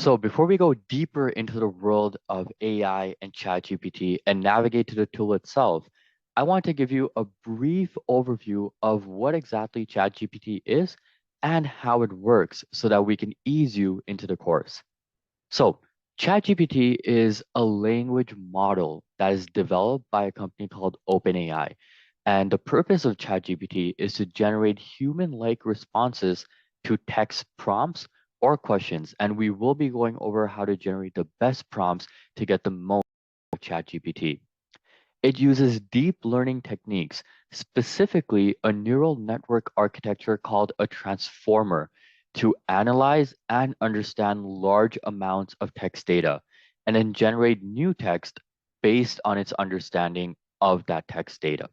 So before we go deeper into the world of AI and ChatGPT and navigate to the tool itself, I want to give you a brief overview of what exactly ChatGPT is and how it works so that we can ease you into the course. So ChatGPT is a language model that is developed by a company called OpenAI. And the purpose of ChatGPT is to generate human-like responses to text prompts or questions. And we will be going over how to generate the best prompts to get the most out of ChatGPT. It uses deep learning techniques, specifically a neural network architecture called a transformer, to analyze and understand large amounts of text data and then generate new text based on its understanding of that text data.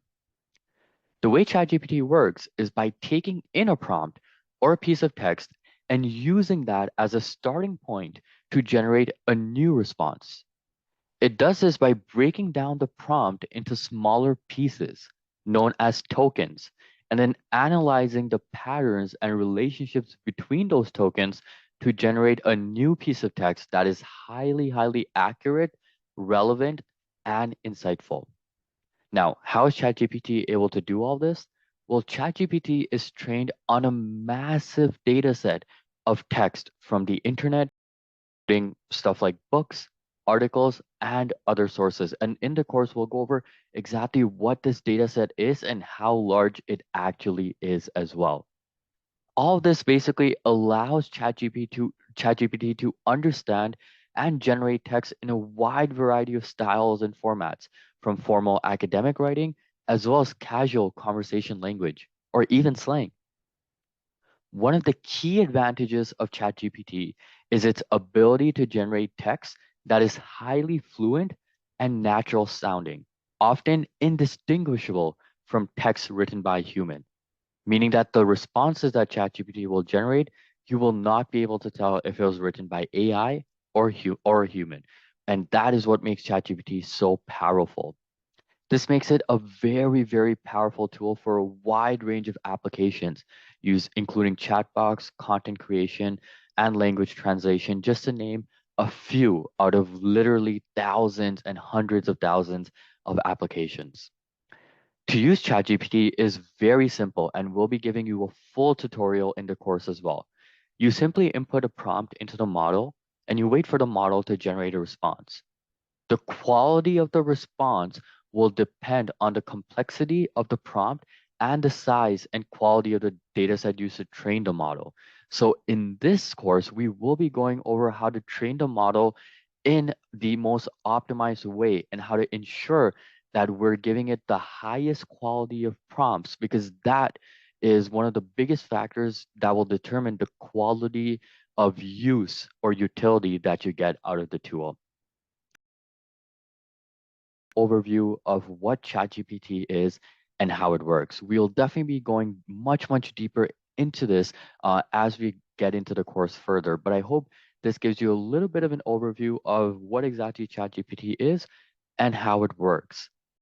The way ChatGPT works is by taking in a prompt or a piece of text and using that as a starting point to generate a new response. It does this by breaking down the prompt into smaller pieces, known as tokens, and then analyzing the patterns and relationships between those tokens to generate a new piece of text that is highly accurate, relevant, and insightful. Now, how is ChatGPT able to do all this? Well, ChatGPT is trained on a massive data set of text from the internet, including stuff like books, articles, and other sources. And in the course, we'll go over exactly what this data set is and how large it actually is as well. All of this basically allows ChatGPT to understand and generate text in a wide variety of styles and formats, from formal academic writing as well as casual conversation language or even slang. One of the key advantages of ChatGPT is its ability to generate text that is highly fluent and natural sounding, often indistinguishable from text written by a human, meaning that the responses that ChatGPT will generate, you will not be able to tell if it was written by AI or a human. And that is what makes ChatGPT so powerful. This makes it a very powerful tool for a wide range of applications used, including chatbots, content creation, and language translation, just to name a few out of literally thousands and hundreds of thousands of applications. To use ChatGPT is very simple, and we'll be giving you a full tutorial in the course as well. You simply input a prompt into the model and you wait for the model to generate a response. The quality of the response will depend on the complexity of the prompt and the size and quality of the data set used to train the model. So in this course, we will be going over how to train the model in the most optimized way and how to ensure that we're giving it the highest quality of prompts, because that is one of the biggest factors that will determine the quality of use or utility that you get out of the tool. Overview of what ChatGPT is and how it works. We'll definitely be going much deeper into this as we get into the course further, but I hope this gives you a little bit of an overview of what exactly ChatGPT is and how it works.